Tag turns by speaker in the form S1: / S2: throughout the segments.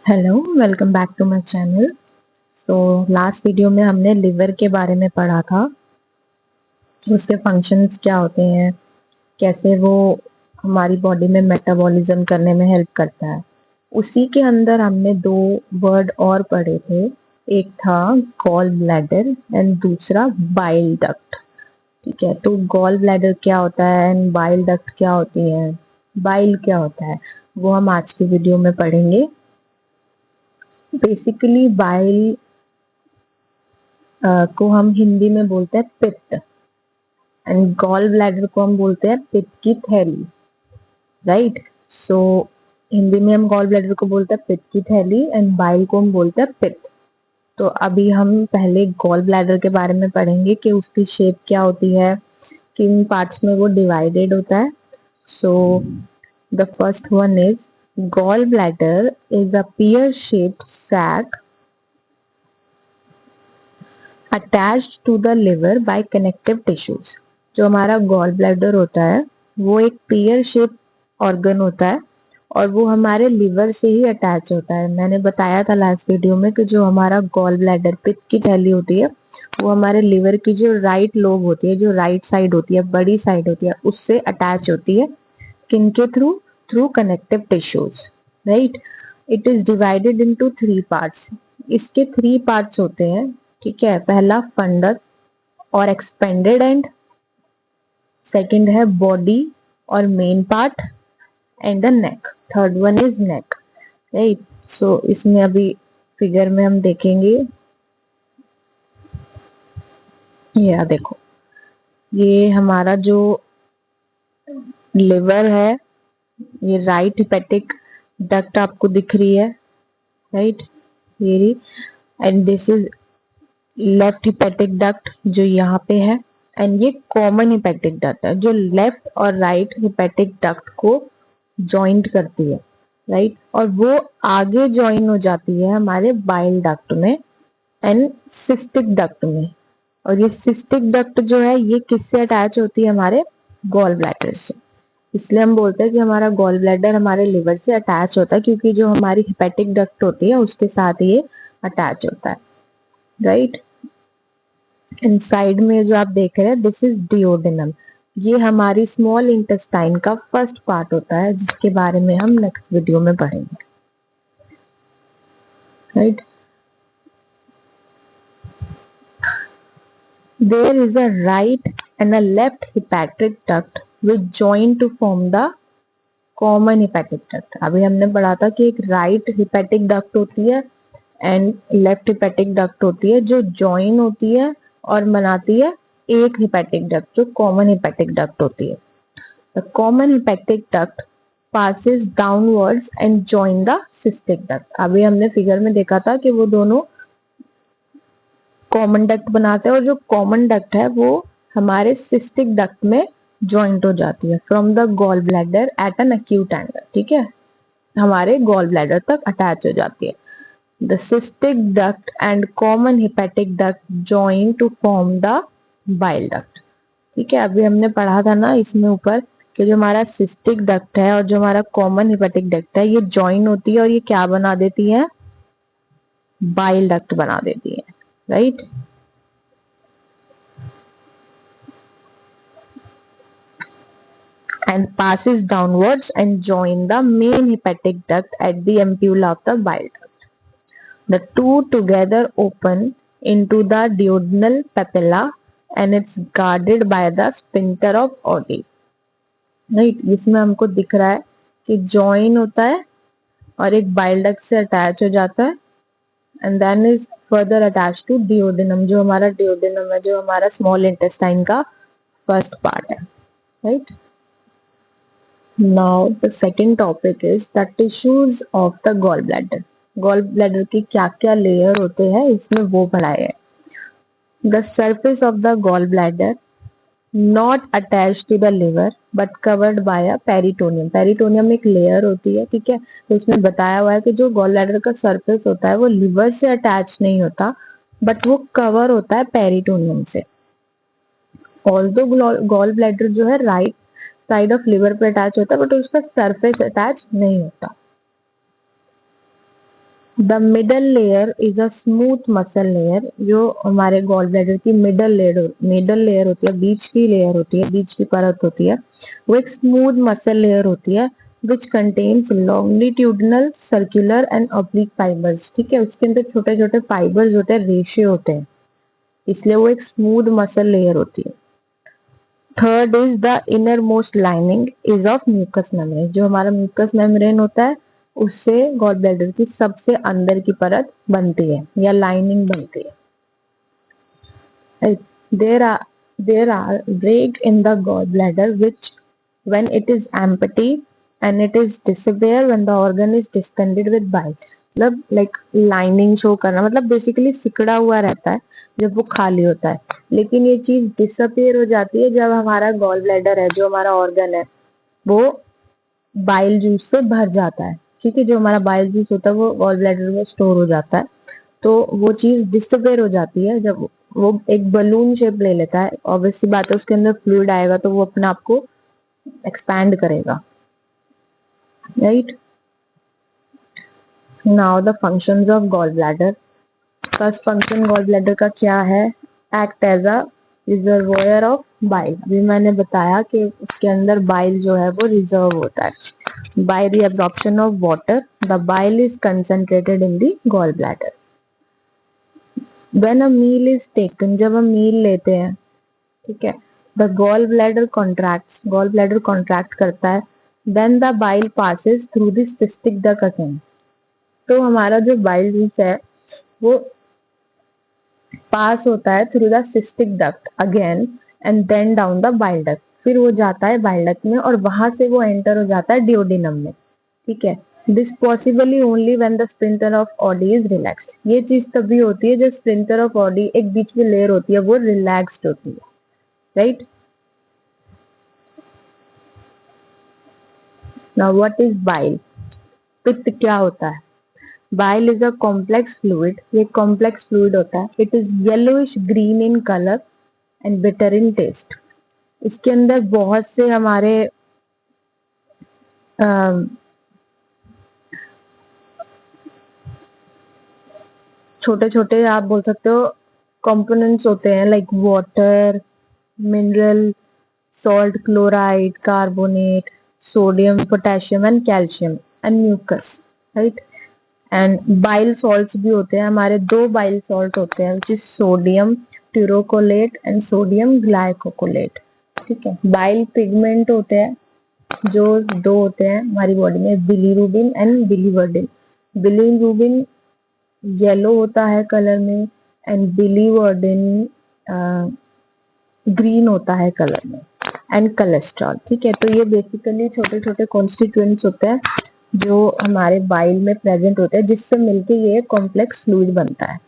S1: Hello, welcome back to my channel. तो last video में हमने लिवर के बारे में पढ़ा था, उसके फंक्शंस क्या होते हैं, कैसे वो हमारी बॉडी में मेटाबॉलिज्म करने में हेल्प करता है। उसी के अंदर हमने दो वर्ड और पढ़े थे, एक था गॉल ब्लैडर एंड दूसरा बाइल डक्ट। ठीक है, तो गॉल ब्लैडर क्या होता है एंड बाइल डक्ट क्या होती है, बाइल क्या होता है, वो हम आज की वीडियो में पढ़ेंगे। बेसिकली बाइल को हम हिंदी में बोलते हैं पित्त, एंड गॉल ब्लैडर को हम बोलते हैं पित्त की थैली, राइट। सो हिंदी में हम गॉल ब्लैडर को बोलते हैं पित्त की थैली एंड बाइल को हम बोलते हैं पित्त। तो अभी हम पहले गॉल ब्लैडर के बारे में पढ़ेंगे कि उसकी शेप क्या होती है, किन पार्ट्स में वो डिवाइडेड होता है। So the first one is gall bladder is a pear shaped sac attached to the liver by connective tissues. जो हमारा गॉल ब्लैडर होता है वो एक पेयर शेप ऑर्गन होता है और वो हमारे लिवर से ही अटैच होता है। मैंने बताया था लास्ट वीडियो में कि जो हमारा गॉल ब्लैडर पित्त की थैली होती है वो हमारे लिवर की जो राइट लोब होती है, जो राइट साइड होती है, बड़ी साइड होती है, उससे अटैच होती है। किनके through? Through connective tissues, right. It is divided into 3 parts. इसके 3 पार्ट्स होते हैं, ठीक है। पहला फंडस और एक्सपेंडेड एंड, सेकंड है बॉडी और main part and the neck, third one is neck, right. So इसमें अभी फिगर में हम देखेंगे, ये देखो, ये हमारा जो लिवर है, ये राइट हेपेटिक डक्ट आपको दिख रही है, राइट, ये, and this is left hepatic duct जो यहाँ पे है, एंड ये कॉमन हिपेटिक डक्ट है जो लेफ्ट और राइट हिपेटिक डक्ट को जॉइंट करती है, राइट। और वो आगे ज्वाइन हो जाती है हमारे बाइल डक्ट में एंड सिस्टिक डक्ट में। और ये सिस्टिक डक्ट जो है ये किससे अटैच होती है? हमारे गॉल ब्लैडर से। इसलिए हम बोलते हैं कि हमारा गॉल ब्लैडर हमारे लिवर से अटैच होता है, क्योंकि जो हमारी हिपेटिक डक्ट होती है उसके साथ ये अटैच होता है, राइट। एंड साइड में जो आप देख रहे हैं, दिस इज डिओडेनम। ये हमारी स्मॉल इंटेस्टाइन का फर्स्ट पार्ट होता है, जिसके बारे में हम नेक्स्ट वीडियो में पढ़ेंगे, right. There is a right and a left hepatic duct which join to form the common hepatic duct. अभी हमने पढ़ा था कि एक राइट हिपैटिक डक्ट होती है एंड लेफ्ट हिपैटिक डक्ट होती है जो जॉइन होती है और बनाती है एक हिपैटिक डक्ट जो कॉमन हिपैटिक डक्ट होती है। The common hepatic duct passes downwards and join the cystic duct। अभी हमने फिगर में देखा था कि वो दोनों कॉमन डक्ट बनाते हैं और जो कॉमन डक्ट है वो हमारे सिस्टिक डक्ट में ज्वाइंट हो जाती है from the gall bladder at an acute angle, ठीक है, हमारे गॉल ब्लैडर तक अटैच हो जाती है। The cystic duct and common hepatic duct join to form the bile duct। ठीक है, अभी हमने पढ़ा था ना इसमें ऊपर कि जो हमारा सिस्टिक डक्ट है और जो हमारा कॉमन हिपेटिक डक्ट है ये ज्वाइन होती है और ये क्या बना देती है? बाइल डक्ट बना देती है, right. And passes downwards and join the main hepatic duct at the ampulla of the bile duct। The two together open into the duodenal papilla and it's guarded by the sphincter of Oddi। Right, इसमें हमको दिख रहा है कि join होता है और एक बाइल डक्ट से अटैच हो जाता है and then is further attach to duodenum. जो हमारा डिओडेनम है, जो हमारा स्मॉल इंटेस्टाइन का फर्स्ट पार्ट है, right. Now the second topic is the tissues of the gall bladder. Gall bladder के क्या क्या लेयर होते हैं इसमें वो पढ़ाया है। The surface of the gall bladder not attach to the liver but covered by a peritoneum. Peritoneum एक लेयर होती है, ठीक है। तो इसमें बताया हुआ है कि जो गॉल ब्लैडर का सरफेस होता है वो लिवर से अटैच नहीं होता बट वो कवर होता है पेरिटोनियम से। ऑल्दो गॉल ब्लैडर जो है राइट साइड ऑफ लिवर पे अटैच होता है बट उसका सरफेस अटैच नहीं होता। The middle layer is a smooth muscle layer. जो हमारे गॉल ब्लैडर की मिडल लेयर होती है, बीच की लेयर होती है, बीच की परत होती है, वो एक स्मूथ मसल लेयर होती है which contains longitudinal, circular and oblique fibres. ठीक है, उसके अंदर छोटे छोटे फाइबर्स होते हैं, रेशे होते हैं, इसलिए वो एक स्मूथ मसल लेयर होती है। Third is the innermost lining is of mucus membrane. जो हमारा म्यूकस मेम्ब्रेन होता है उससे गॉल ब्लैडर की सबसे अंदर की परत बनती है या लाइनिंग बनती है। There are break in the gallbladder which when it is empty and it is disappear when the organ is distended with bile। मतलब लाइक लाइनिंग शो करना, मतलब बेसिकली सिकड़ा हुआ रहता है जब वो खाली होता है, लेकिन ये चीज डिसअपियर हो जाती है जब हमारा गॉल ब्लैडर है, जो हमारा ऑर्गन है, वो बाइल जूस से भर जाता है। ठीक है, जो हमारा बाइल जूस होता है वो गॉल ब्लैडर में स्टोर हो जाता है, तो वो चीज डिसअपियर हो जाती है जब वो एक बलून शेप ले लेता है। ऑब्वियसली बात है, उसके अंदर फ्लूइड आएगा तो वो अपने आप को एक्सपैंड करेगा, right. Now the functions of gall bladder. First function gall bladder का क्या है? Act as a reservoir of bile. भी मैंने बताया कि उसके अंदर बाइल जो है वो रिजर्व होता है। By the absorption of water the bile is concentrated in the gall bladder. When a meal is taken, जब हम मील लेते हैं, ठीक है, the gall bladder contract, gall bladder contract करता है। Then the bile passes through the cystic duct again. तो हमारा जो बाइल जूस है वो पास होता है through the cystic duct again and then down the bile duct. फिर वो जाता है बाइल डक्ट में और वहां से वो एंटर हो जाता है डिओडिनम में। ठीक है, this possibly only when the sphincter of Audi is relaxed. ये चीज तभी होती है जब स्फिंक्टर ऑफ ऑडी, एक बीच में लेयर होती है, वो रिलैक्स्ड होती है, right. Now what is bile? पित्त क्या होता है? Bile is a complex fluid. ये कॉम्प्लेक्स फ्लूइड होता है। It is yellowish green in colour and bitter in taste. इसके अंदर बहुत से हमारे छोटे छोटे, आप बोल सकते हो, कंपोनेंट्स होते हैं, like water, mineral, salt, chloride, carbonate, sodium, potassium and calcium and mucus, right? And bile salts भी होते हैं हमारे। दो bile salt होते हैं which is sodium taurocolate and sodium glycocolate। ठीक है, bile pigment होते हैं जो दो होते हैं हमारी बॉडी में, bilirubin and biliverdin। bilirubin yellow होता है कलर में एंड biliverdin ग्रीन होता है कलर में, एंड कोलेस्ट्रॉल। ठीक है, तो ये बेसिकली छोटे छोटे कॉन्स्टिट्यूएंट्स होते हैं जो हमारे बाइल में प्रेजेंट होते हैं, जिससे मिलके ये कॉम्प्लेक्स फ्लूइड बनता है।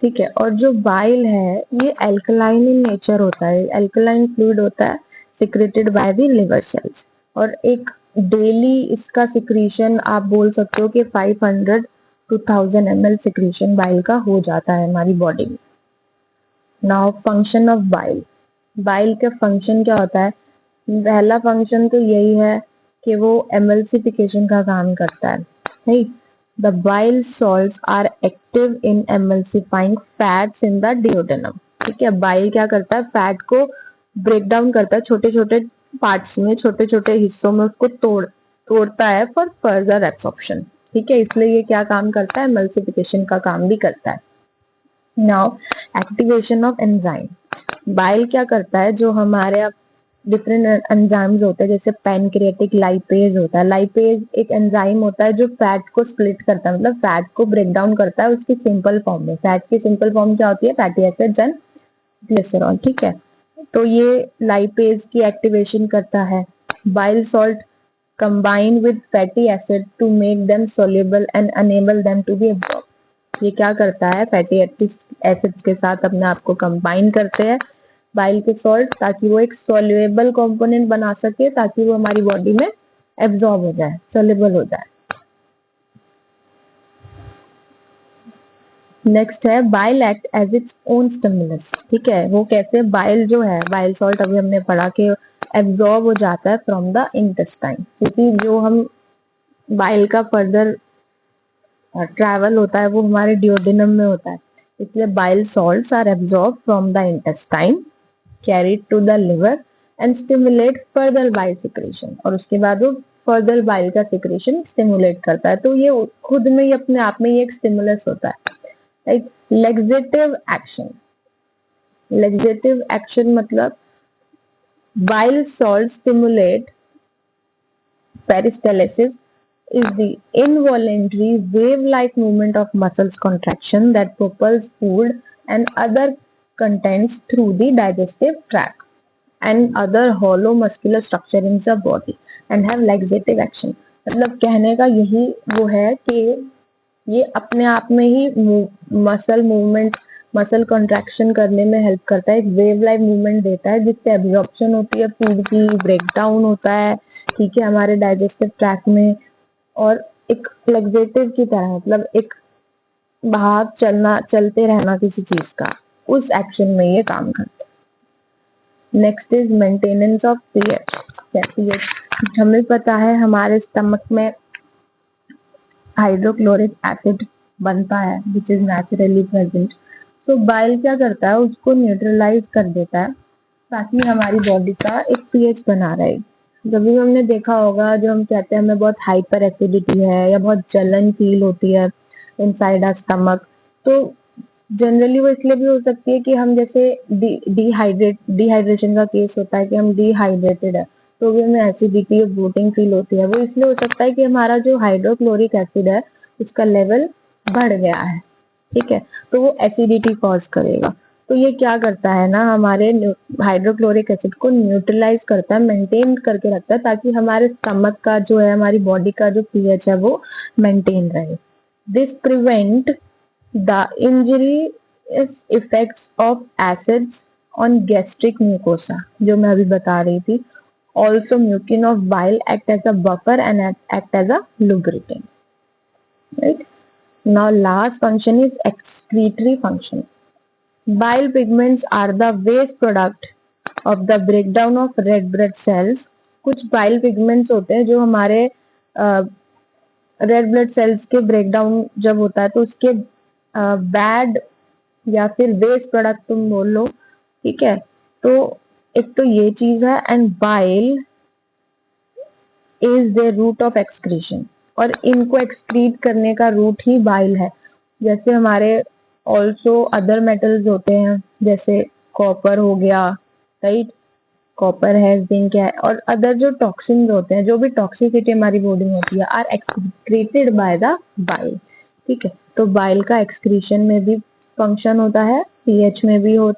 S1: ठीक है, और जो बाइल है ये एल्कलाइन इन नेचर होता है, एल्कलाइन फ्लूइड होता है, secreted by the liver cells. और एक डेली इसका सिक्रीशन आप बोल सकते हो कि 500 to 1000 ml सिक्रीशन बाइल का हो जाता है हमारी बॉडी में। Now function of bile. Bile का फंक्शन क्या होता है? पहला फंक्शन तो यही है कि वो एमल्सिफिकेशन का काम करता है, right. The bile salts are active in emulsifying fats in the duodenum. ठीक है, बाइल क्या करता है? फैट को ब्रेक डाउन करता है छोटे छोटे पार्ट्स में, छोटे छोटे हिस्सों में उसको तोड़ता है फॉर फर्दर एब्सॉर्प्शन। ठीक है, इसलिए ये क्या काम करता है? एमल्सिफिकेशन का काम भी करता है। Now activation of enzyme. Bile क्या करता है? जो हमारे डिफरेंट एंजाइम्स होते हैं, जैसे पैनक्रियाटिक लाइपेज होता है। लाइपेज एक एंजाइम होता है जो फैट को स्प्लिट करता है, मतलब फैट को ब्रेक डाउन करता है उसकी सिंपल फॉर्म में। फैट की सिंपल फॉर्म क्या होती है? Fatty acids and glycerol. ठीक है, तो ये लाइपेज की एक्टिवेशन करता है। Bile salt combine with fatty acid to make them soluble and enable them to be absorbed। ये क्या करता है? फैटी एसिड्स के साथ अपने आप को कंबाइन करते हैं बाइल के सॉल्ट, ताकि वो एक सोल्यूबल कंपोनेंट बना सके, ताकि वो हमारी बॉडी में एब्जॉर्ब हो जाए, सोल्यूबल हो जाए। नेक्स्ट है bile act as its own stimulus. ठीक है, वो कैसे? बाइल जो है, बाइल सॉल्ट अभी हमने पढ़ा कि एब्जॉर्ब हो जाता है फ्रॉम द इंटेस्टाइन, क्योंकि जो हम बाइल का फर्दर ट्रैवल होता है वो हमारे डिओडिनम में होता है, इसलिए bile salts are absorb from the intestine, carried to the liver and stimulate further bile secretion, और उसके बाद वो फर्दर बाइल का सिक्रेशन स्टिमुलेट करता है। तो ये खुद में ही अपने आप में ही एक स्टिमुलस होता है। Like laxative action, laxative action मतलब bile salt stimulate peristalsis is the involuntary wave-like movement of muscles contraction that propels food and other contents through the digestive tract and other hollow muscular structure in the body and have laxative action। मतलब कहने का यही वो है कि ये अपने आप में ही मसल मूवमेंट, मसल कॉन्ट्रैक्शन करने में हेल्प करता है, एक वेव लाइक मूवमेंट देता है जिससे एब्जॉर्प्शन होती है फूड की, ब्रेकडाउन होता है, ठीक है, हमारे डाइजेस्टिव ट्रैक्ट में, और एक फ्लेक्सेटिव की तरह, मतलब एक भाग चलना, चलते रहना किसी चीज का, उस एक्शन में ये काम करता है। Next is maintenance of pH. PH हमें पता है हमारे स्टमक में हाइड्रोक्लोरिक एसिड बनता है विच इज नेचुरली प्रेजेंट। तो बाइल क्या करता है, उसको न्यूट्रलाइज कर देता है ताकि हमारी बॉडी का एक पीएच बना रहे। जब भी हमने देखा होगा, जो हम कहते हैं हमें बहुत हाइपर एसिडिटी है या बहुत जलन फील होती है इनसाइड आवर स्टमक, तो जनरली वो इसलिए भी हो सकती है कि हम जैसे डिहाइड्रेशन का केस होता है कि हम डिहाइड्रेटेड है तो भी हमें एसिडिटी और ब्लोटिंग फील होती है। वो इसलिए हो सकता है कि हमारा जो हाइड्रोक्लोरिक एसिड है उसका लेवल बढ़ गया है, ठीक है, तो वो एसिडिटी कॉज करेगा। तो ये क्या करता है ना, हमारे हाइड्रोक्लोरिक एसिड को न्यूट्रलाइज करता है, मेंटेन करके रखता है ताकि हमारे स्टमक का जो है, हमारी बॉडी का जो पीएच है वो मेंटेन रहे। This prevent the injury effects of acids on gastric mucosa, जो मैं अभी बता रही थी। Also mucin of bile act as a buffer and act as a lubricant, right? Now last function is excretory function. Bile pigments are the waste product of the breakdown of red blood cells। कुछ bile pigments होते हैं जो हमारे red blood cells के breakdown जब होता है तो उसके बैड या फिर वेस्ट प्रोडक्ट तुम बोल लो, ठीक है। तो एक तो ये चीज है, and bile is the route of excretion, और इनको एक्सक्रीट करने का रूट ही बाइल है। जैसे हमारे ऑल्सो अदर मेटल्स होते हैं, जैसे कॉपर हो गया, राइट, कॉपर है, जिंक है, और अदर जो टॉक्सिन्स होते हैं, जो भी टॉक्सिसिटी हमारी बॉडी में होती है, are excreted by the bile, ठीक है। तो बाइल का एक्सक्रीशन में भी फंक्शन होता है, पीएच में भी होता है।